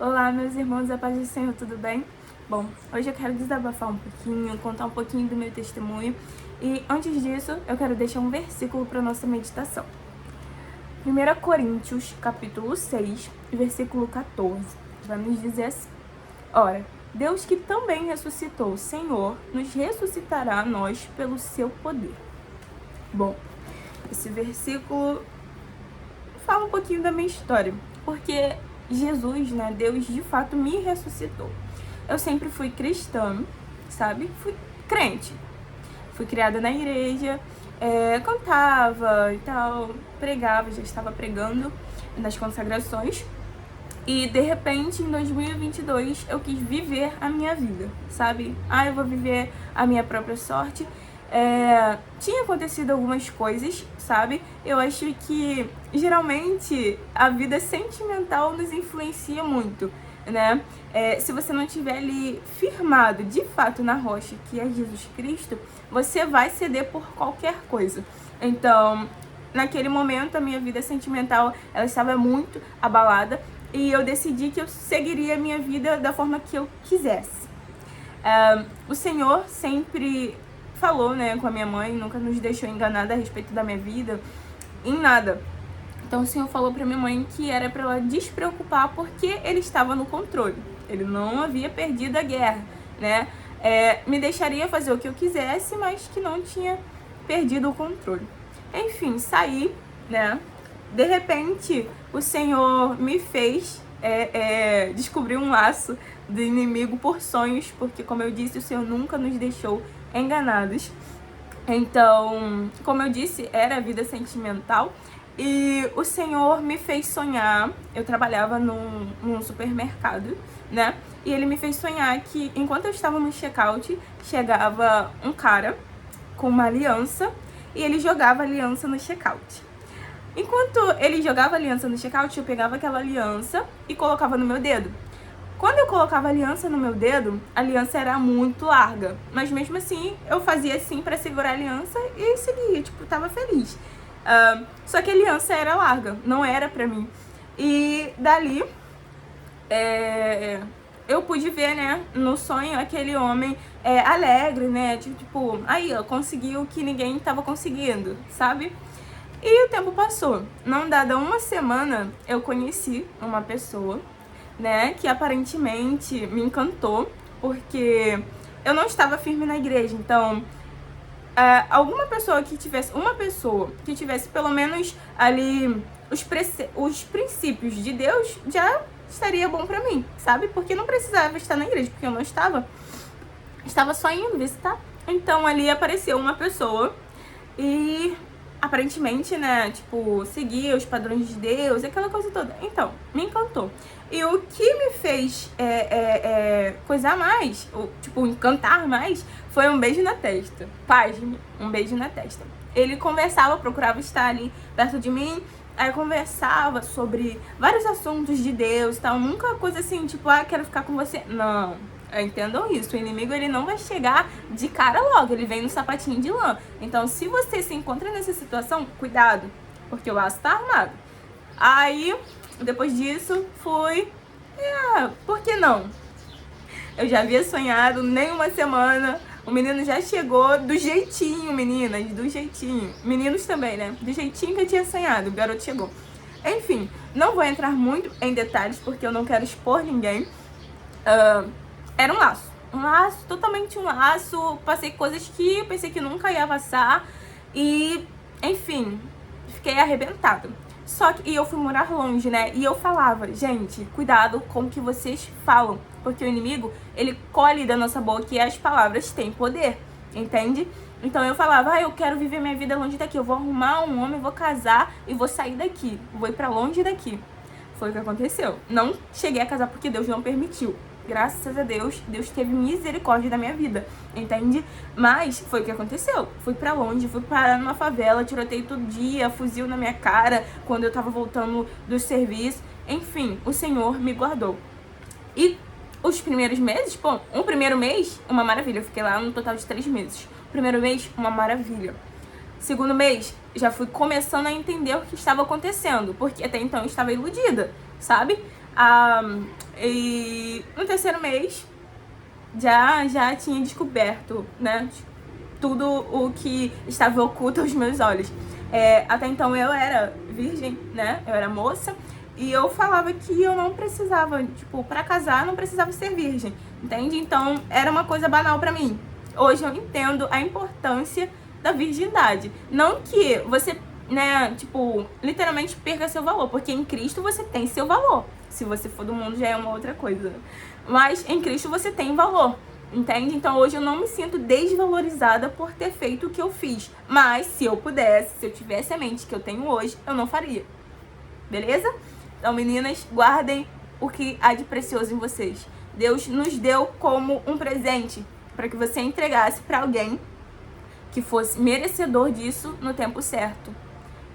Olá, meus irmãos, a paz do Senhor, tudo bem? Bom, hoje eu quero desabafar um pouquinho, contar um pouquinho do meu testemunho e antes disso eu quero deixar um versículo para nossa meditação. 1 Coríntios, capítulo 6, versículo 14, vai nos dizer assim: Ora, Deus que também ressuscitou o Senhor, nos ressuscitará a nós pelo seu poder. Bom, esse versículo fala um pouquinho da minha história, porque Jesus, né, Deus de fato me ressuscitou. Eu sempre fui cristã, sabe? Fui crente. Fui criada na igreja, cantava e tal, pregava, já estava pregando nas consagrações. E de repente, em 2022, eu quis viver a minha vida, sabe? Eu vou viver a minha própria sorte. Tinha acontecido algumas coisas, sabe? Eu acho que geralmente a vida sentimental nos influencia muito, né? Se você não estiver ali firmado de fato na rocha, que é Jesus Cristo, você vai ceder por qualquer coisa. Então, naquele momento, a minha vida sentimental ela estava muito abalada e eu decidi que eu seguiria a minha vida da forma que eu quisesse. O Senhor sempre falou, né, com a minha mãe, nunca nos deixou enganada a respeito da minha vida, em nada. Então o Senhor falou pra minha mãe que era pra ela despreocupar porque Ele estava no controle. Ele não havia perdido a guerra, né? Me deixaria fazer o que eu quisesse, mas que não tinha perdido o controle. Enfim, saí, né? De repente, o Senhor me fez descobrir um laço do inimigo por sonhos, porque, como eu disse, o Senhor nunca nos deixou enganados. Então, como eu disse, era a vida sentimental e o Senhor me fez sonhar. Eu trabalhava num supermercado, né? E ele me fez sonhar que enquanto eu estava no check-out, chegava um cara com uma aliança e ele jogava a aliança no check-out. Enquanto ele jogava a aliança no check-out, eu pegava aquela aliança e colocava no meu dedo. Quando eu colocava a aliança no meu dedo, a aliança era muito larga. Mas mesmo assim, eu fazia assim pra segurar a aliança e seguia, tipo, tava feliz. Só que a aliança era larga, não era pra mim. E dali, eu pude ver, né, no sonho, aquele homem alegre, né, tipo, aí, ó, conseguiu o que ninguém tava conseguindo, sabe? E o tempo passou. Não dada uma semana, eu conheci uma pessoa, né, que aparentemente me encantou, porque eu não estava firme na igreja. Então, uma pessoa que tivesse pelo menos ali os princípios de Deus, já estaria bom pra mim, sabe? Porque não precisava estar na igreja, porque eu não estava só indo visitar. Então ali apareceu uma pessoa e aparentemente, né, tipo, seguia os padrões de Deus, aquela coisa toda. Então, me encantou. E o que me fez coisar mais, tipo, encantar mais, foi um beijo na testa. Pasme, um beijo na testa. Ele conversava, procurava estar ali perto de mim, aí conversava sobre vários assuntos de Deus e tal. Nunca coisa assim, tipo, quero ficar com você. Não. Entendam isso, o inimigo ele não vai chegar de cara logo, ele vem no sapatinho de lã. Então, se você se encontra nessa situação, cuidado, porque o laço tá armado. Aí, depois disso, fui... por que não? Eu já havia sonhado, nem uma semana, o menino já chegou do jeitinho, meninas, do jeitinho. Meninos também, né? Do jeitinho que eu tinha sonhado, o garoto chegou. Enfim, não vou entrar muito em detalhes, porque eu não quero expor ninguém. Era um laço, totalmente um laço. Passei coisas que eu pensei que nunca ia passar e, enfim, fiquei arrebentada. E eu fui morar longe, né? E eu falava, gente, cuidado com o que vocês falam, porque o inimigo, ele colhe da nossa boca e as palavras têm poder, entende? Então eu falava, eu quero viver minha vida longe daqui, eu vou arrumar um homem, vou casar e vou sair daqui, vou ir pra longe daqui. Foi o que aconteceu. Não cheguei a casar porque Deus não permitiu. Graças a Deus, Deus teve misericórdia da minha vida, entende? Mas foi o que aconteceu. Fui pra longe, fui parar numa favela, tiroteio todo dia, fuzil na minha cara quando eu tava voltando do serviço. Enfim, o Senhor me guardou. E os primeiros meses, o primeiro mês, uma maravilha. Eu fiquei lá no total de 3 meses. O primeiro mês, uma maravilha. Segundo mês, já fui começando a entender o que estava acontecendo, porque até então eu estava iludida, sabe? E no terceiro mês já tinha descoberto, né, tudo o que estava oculto aos meus olhos. Até então eu era virgem, né, eu era moça, e eu falava que eu não precisava, tipo, pra casar não precisava ser virgem, entende? Então era uma coisa banal pra mim. Hoje eu entendo a importância da virgindade. Não que você, né, tipo, literalmente perca seu valor, porque em Cristo você tem seu valor. Se você for do mundo já é uma outra coisa. Mas em Cristo você tem valor, entende? Então hoje eu não me sinto desvalorizada por ter feito o que eu fiz. Mas se eu pudesse, se eu tivesse a mente que eu tenho hoje, eu não faria. Beleza? Então, meninas, guardem o que há de precioso em vocês. Deus nos deu como um presente para que você entregasse para alguém que fosse merecedor disso no tempo certo.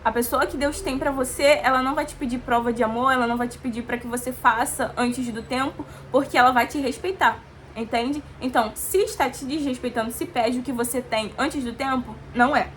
A pessoa que Deus tem pra você, ela não vai te pedir prova de amor, ela não vai te pedir pra que você faça antes do tempo, porque ela vai te respeitar, entende? Então, se está te desrespeitando, se pede o que você tem antes do tempo, não é.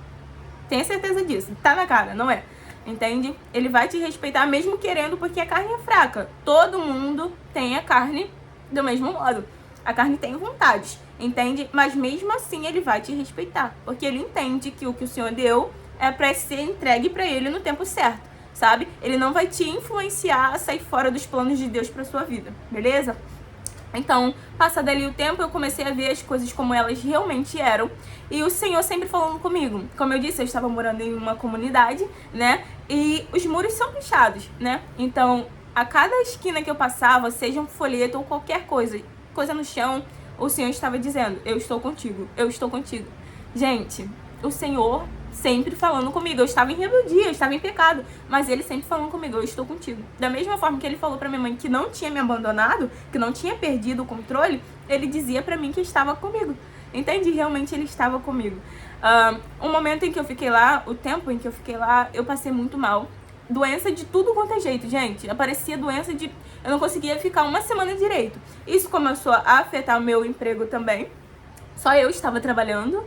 Tenha certeza disso, tá na cara, não é. Entende? Ele vai te respeitar mesmo querendo, porque a carne é fraca. Todo mundo tem a carne do mesmo modo. A carne tem vontades, entende? Mas mesmo assim ele vai te respeitar, porque ele entende que o Senhor deu é para ser entregue para ele no tempo certo, sabe? Ele não vai te influenciar a sair fora dos planos de Deus para sua vida, beleza? Então, passado ali o tempo, eu comecei a ver as coisas como elas realmente eram. E o Senhor sempre falando comigo. Como eu disse, eu estava morando em uma comunidade, né? E os muros são pichados, né? Então, a cada esquina que eu passava, seja um folheto ou qualquer coisa no chão, o Senhor estava dizendo, eu estou contigo, eu estou contigo. Gente, o Senhor sempre falando comigo. Eu estava em rebeldia, eu estava em pecado, mas ele sempre falando comigo, eu estou contigo. Da mesma forma que ele falou pra minha mãe que não tinha me abandonado, que não tinha perdido o controle, ele dizia pra mim que estava comigo. Entende? Realmente ele estava comigo. O momento em que eu fiquei lá, o tempo em que eu fiquei lá, eu passei muito mal. Doença de tudo quanto é jeito, gente. Aparecia doença de... Eu não conseguia ficar uma semana direito. Isso começou a afetar o meu emprego também. Só eu estava trabalhando.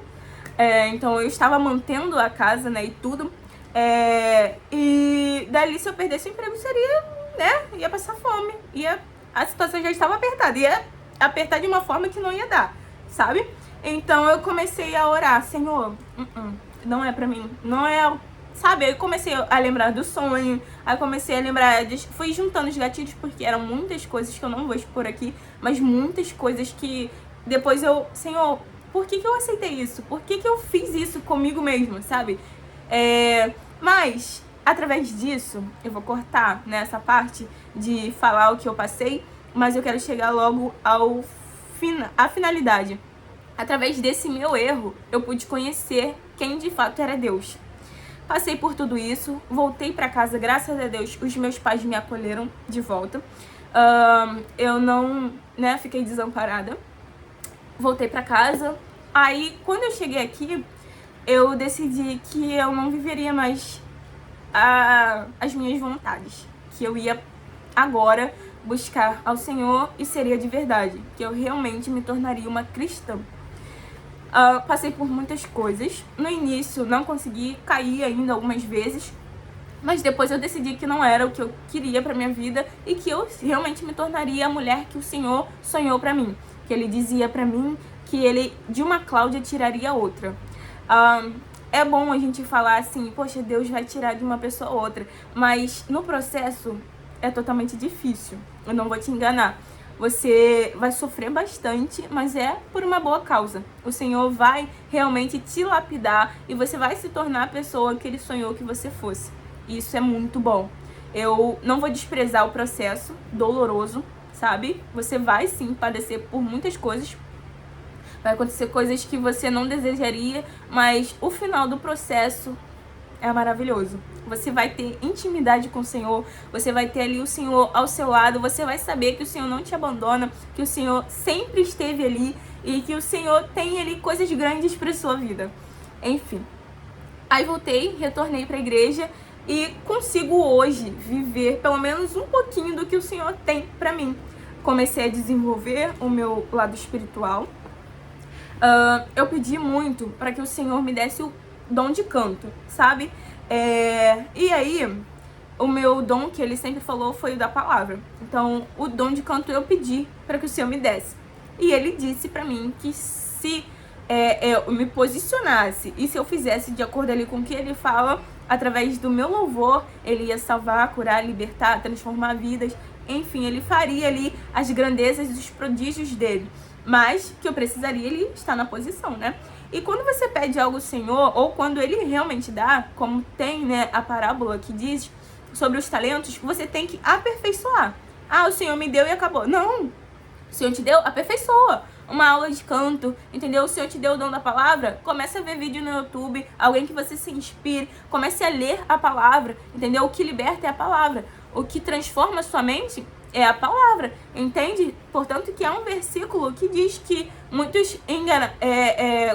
Então eu estava mantendo a casa, né, e tudo. E dali, se eu perdesse o emprego, seria, né, ia passar fome. A situação já estava apertada. Ia apertar de uma forma que não ia dar, sabe? Então eu comecei a orar, Senhor, não é pra mim, não é... Sabe, aí eu comecei a lembrar do sonho, aí comecei a lembrar, fui juntando os gatilhos, porque eram muitas coisas que eu não vou expor aqui, mas muitas coisas que depois eu, Senhor, por que eu aceitei isso? Por que eu fiz isso comigo mesmo, sabe? Mas, através disso, eu vou cortar nessa parte de falar o que eu passei, mas eu quero chegar logo à finalidade. Através desse meu erro, eu pude conhecer quem de fato era Deus. Passei por tudo isso, voltei pra casa, graças a Deus, os meus pais me acolheram de volta. Eu não, né, fiquei desamparada. Voltei pra casa. Aí, quando eu cheguei aqui, eu decidi que eu não viveria mais as minhas vontades. Que eu ia agora buscar ao Senhor e seria de verdade. Que eu realmente me tornaria uma cristã. Passei por muitas coisas. No início não consegui, cair ainda algumas vezes, mas depois eu decidi que não era o que eu queria pra minha vida e que eu realmente me tornaria a mulher que o Senhor sonhou pra mim. Que ele dizia pra mim que ele de uma Cláudia tiraria outra. É bom a gente falar assim, poxa, Deus vai tirar de uma pessoa outra, mas no processo é totalmente difícil, eu não vou te enganar. Você vai sofrer bastante, mas é por uma boa causa. O Senhor vai realmente te lapidar e você vai se tornar a pessoa que Ele sonhou que você fosse. E isso é muito bom. Eu não vou desprezar o processo doloroso, sabe? Você vai sim padecer por muitas coisas. Vai acontecer coisas que você não desejaria, mas o final do processo é maravilhoso. Você vai ter intimidade com o Senhor, você vai ter ali o Senhor ao seu lado, você vai saber que o Senhor não te abandona, que o Senhor sempre esteve ali e que o Senhor tem ali coisas grandes para sua vida. Enfim, aí voltei, retornei para a igreja e consigo hoje viver pelo menos um pouquinho do que o Senhor tem para mim. Comecei a desenvolver o meu lado espiritual. Eu pedi muito para que o Senhor me desse o dom de canto, sabe? E aí, o meu dom, que ele sempre falou, foi o da palavra. Então, o dom de canto eu pedi para que o Senhor me desse. E ele disse para mim que se eu me posicionasse e se eu fizesse de acordo ali com o que ele fala, através do meu louvor, ele ia salvar, curar, libertar, transformar vidas. Enfim, ele faria ali as grandezas e os prodígios dele. Mas que eu precisaria ele estar na posição, né? E quando você pede algo ao Senhor, ou quando ele realmente dá, como tem, né, a parábola que diz sobre os talentos, você tem que aperfeiçoar. Ah, o Senhor me deu e acabou. Não! O Senhor te deu, aperfeiçoa. Uma aula de canto, entendeu? O Senhor te deu o dom da palavra, comece a ver vídeo no YouTube, alguém que você se inspire, comece a ler a palavra, entendeu? O que liberta é a palavra. O que transforma a sua mente é a palavra, entende? Portanto, que há um versículo que diz que muitos enganam,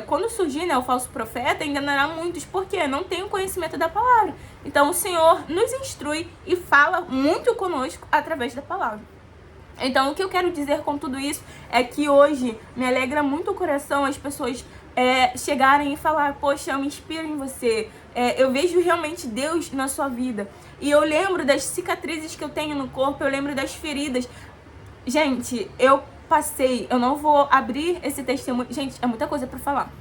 quando surgir, né, o falso profeta, enganará muitos, porque não tem o conhecimento da palavra. Então, o Senhor nos instrui e fala muito conosco através da palavra. Então, o que eu quero dizer com tudo isso é que hoje me alegra muito o coração as pessoas chegarem e falar, poxa, eu me inspiro em você, eu vejo realmente Deus na sua vida. E eu lembro das cicatrizes que eu tenho no corpo, eu lembro das feridas. Gente, eu não vou abrir esse testemunho, gente, é muita coisa pra falar.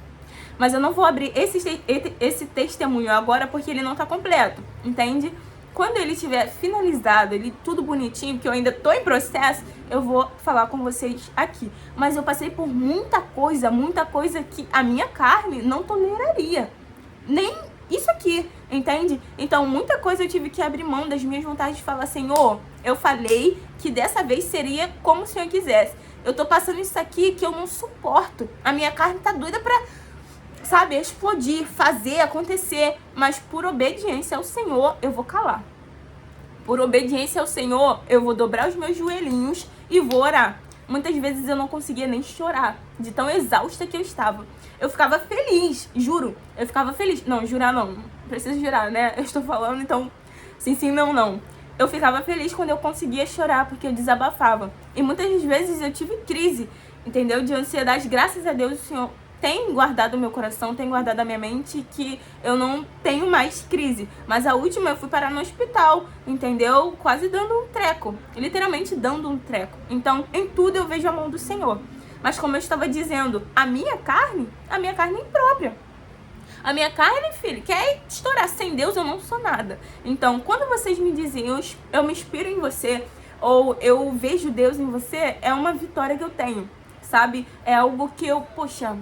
Mas eu não vou abrir esse testemunho agora porque ele não tá completo, entende? Quando ele estiver finalizado, ele tudo bonitinho, que eu ainda tô em processo, eu vou falar com vocês aqui. Mas eu passei por muita coisa que a minha carne não toleraria. Nem isso aqui, entende? Então, muita coisa eu tive que abrir mão das minhas vontades de falar, Senhor, eu falei que dessa vez seria como o Senhor quisesse. Eu tô passando isso aqui que eu não suporto. A minha carne tá doida pra, sabe, explodir, fazer, acontecer. Mas por obediência ao Senhor, eu vou calar. Por obediência ao Senhor, eu vou dobrar os meus joelhinhos e vou orar. Muitas vezes eu não conseguia nem chorar, de tão exausta que eu estava. Eu ficava feliz, juro. Eu ficava feliz. Não, jurar não. Não preciso jurar, né? Eu estou falando, então, sim, não. Eu ficava feliz quando eu conseguia chorar, porque eu desabafava. E muitas vezes eu tive crise, entendeu? De ansiedade. Graças a Deus, o Senhor tem guardado o meu coração, tem guardado a minha mente, que eu não tenho mais crise. Mas a última eu fui parar no hospital, entendeu? Quase dando um treco. Literalmente dando um treco. Então, em tudo eu vejo a mão do Senhor. Mas como eu estava dizendo, a minha carne é imprópria. A minha carne, filho, quer estourar. Sem Deus eu não sou nada. Então, quando vocês me dizem, eu me inspiro em você, ou eu vejo Deus em você, é uma vitória que eu tenho, sabe? É algo que eu, poxa,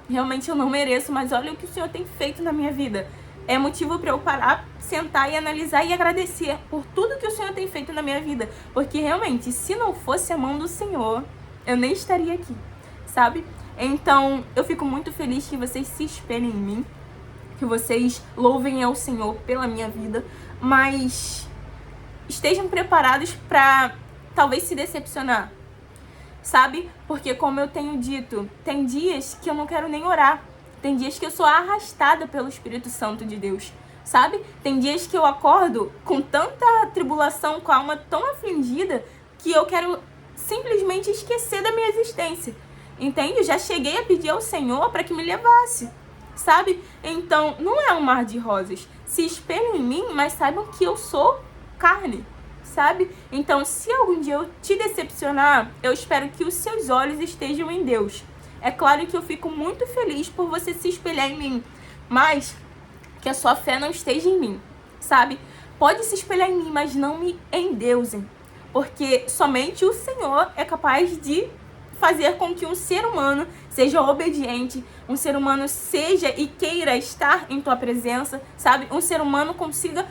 realmente eu não mereço, mas olha o que o Senhor tem feito na minha vida. É motivo para eu parar, sentar e analisar e agradecer por tudo que o Senhor tem feito na minha vida. Porque realmente, se não fosse a mão do Senhor, eu nem estaria aqui, sabe? Então, eu fico muito feliz que vocês se espelhem em mim, que vocês louvem ao Senhor pela minha vida, mas estejam preparados para talvez se decepcionar, sabe? Porque como eu tenho dito, tem dias que eu não quero nem orar, tem dias que eu sou arrastada pelo Espírito Santo de Deus, sabe? Tem dias que eu acordo com tanta tribulação, com a alma tão afligida, que eu quero simplesmente esquecer da minha existência, entende? Já cheguei a pedir ao Senhor para que me levasse, sabe? Então, não é um mar de rosas. Se espelhem em mim, mas saibam que eu sou carne, sabe? Então, se algum dia eu te decepcionar, eu espero que os seus olhos estejam em Deus. É claro que eu fico muito feliz por você se espelhar em mim, mas que a sua fé não esteja em mim, sabe? Pode se espelhar em mim, mas não me endeusem, porque somente o Senhor é capaz de fazer com que um ser humano seja obediente, um ser humano seja e queira estar em tua presença, sabe? Um ser humano consiga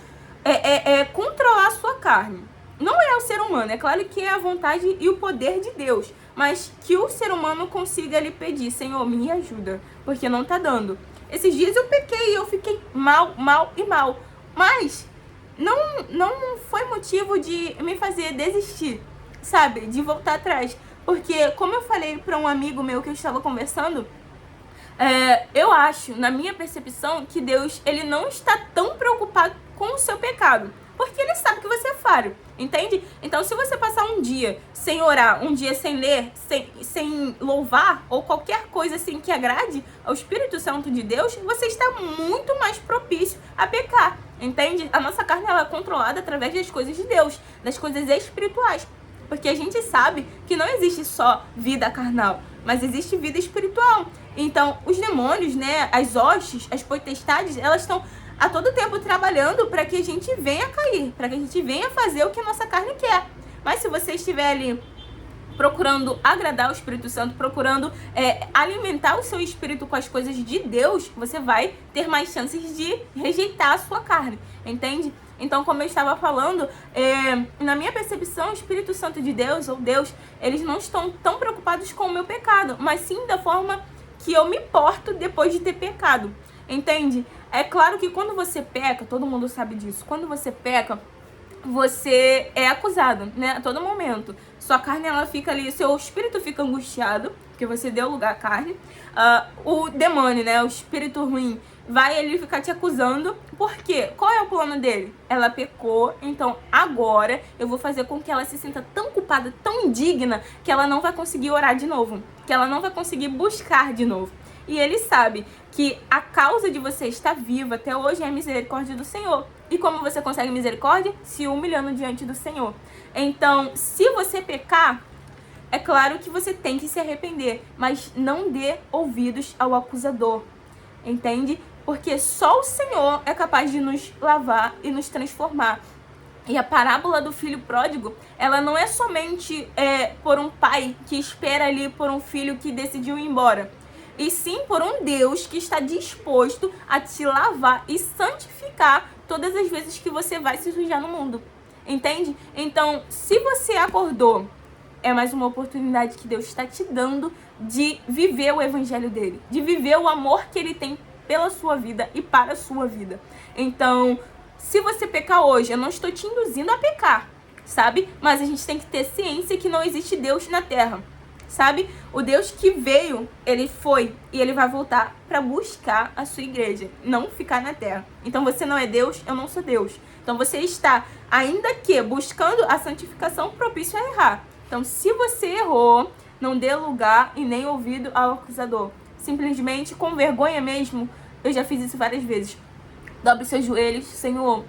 controlar a sua carne. Não é o ser humano, é claro que é a vontade e o poder de Deus, mas que o ser humano consiga lhe pedir, Senhor, me ajuda, porque não tá dando. Esses dias eu pequei e eu fiquei mal, mas não foi motivo de me fazer desistir, sabe? De voltar atrás. Porque, como eu falei para um amigo meu que eu estava conversando, eu acho, na minha percepção, que Deus, ele não está tão preocupado com o seu pecado. Porque ele sabe que você é falho, entende? Então, se você passar um dia sem orar, um dia sem ler, sem louvar, ou qualquer coisa assim que agrade ao Espírito Santo de Deus, você está muito mais propício a pecar, entende? A nossa carne, ela é controlada através das coisas de Deus, das coisas espirituais, porque a gente sabe que não existe só vida carnal, mas existe vida espiritual. Então, os demônios, né, as hostes, as potestades, elas estão a todo tempo trabalhando para que a gente venha cair, para que a gente venha fazer o que a nossa carne quer. Mas se você estiver ali procurando agradar o Espírito Santo, procurando alimentar o seu espírito com as coisas de Deus, você vai ter mais chances de rejeitar a sua carne, entende? Então, como eu estava falando, na minha percepção, o Espírito Santo de Deus, ou Deus, eles não estão tão preocupados com o meu pecado, mas sim da forma que eu me porto depois de ter pecado, entende? É claro que quando você peca, todo mundo sabe disso, quando você peca, você é acusado, né, a todo momento. Sua carne, ela fica ali, seu espírito fica angustiado, porque você deu lugar à carne. O demônio, né, o espírito ruim, vai ele ficar te acusando. Por quê? Qual é o plano dele? Ela pecou, então agora eu vou fazer com que ela se sinta tão culpada, tão indigna, que ela não vai conseguir orar de novo, que ela não vai conseguir buscar de novo. E ele sabe que a causa de você estar viva até hoje é a misericórdia do Senhor. E como você consegue misericórdia? Se humilhando diante do Senhor. Então, se você pecar, é claro que você tem que se arrepender, mas não dê ouvidos ao acusador, entende? Porque só o Senhor é capaz de nos lavar e nos transformar. E a parábola do filho pródigo, ela não é somente por um pai que espera ali por um filho que decidiu ir embora, e sim por um Deus que está disposto a te lavar e santificar todas as vezes que você vai se sujar no mundo, entende? Então, se você acordou, é mais uma oportunidade que Deus está te dando de viver o evangelho dele, de viver o amor que ele tem pela sua vida e para a sua vida. Então, se você pecar hoje, eu não estou te induzindo a pecar, sabe? Mas a gente tem que ter ciência que não existe Deus na terra, sabe? O Deus que veio, ele foi e ele vai voltar para buscar a sua igreja, não ficar na terra. Então você não é Deus, eu não sou Deus. Então você está, ainda que buscando a santificação, propício a errar. Então, se você errou, não dê lugar e nem ouvido ao acusador. Simplesmente, com vergonha mesmo, eu já fiz isso várias vezes. Dobre seus joelhos, Senhor,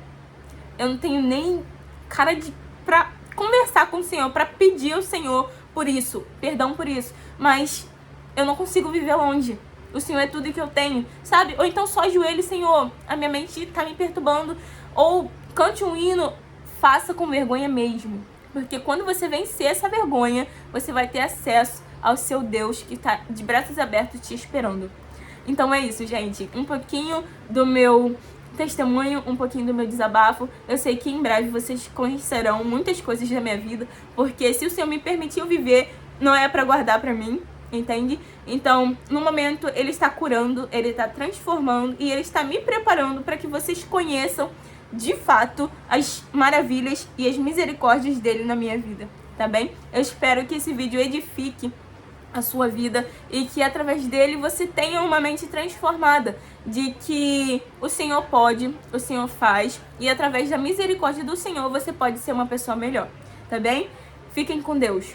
eu não tenho nem cara pra conversar com o Senhor, pra pedir ao Senhor por isso, perdão por isso, mas eu não consigo viver longe. O Senhor é tudo que eu tenho, sabe? Ou então só ajoelhe, Senhor, a minha mente tá me perturbando. Ou cante um hino, faça com vergonha mesmo. Porque quando você vencer essa vergonha, você vai ter acesso ao seu Deus que tá de braços abertos te esperando. Então é isso, gente. Um pouquinho do meu testemunho, um pouquinho do meu desabafo. Eu sei que em breve vocês conhecerão muitas coisas da minha vida, porque se o Senhor me permitiu viver, não é pra guardar pra mim, entende? Então, no momento, Ele está curando, Ele está transformando e Ele está me preparando para que vocês conheçam de fato as maravilhas e as misericórdias dele na minha vida, tá bem? Eu espero que esse vídeo edifique a sua vida e que através dele você tenha uma mente transformada, de que o Senhor pode, o Senhor faz, e através da misericórdia do Senhor você pode ser uma pessoa melhor, tá bem? Fiquem com Deus.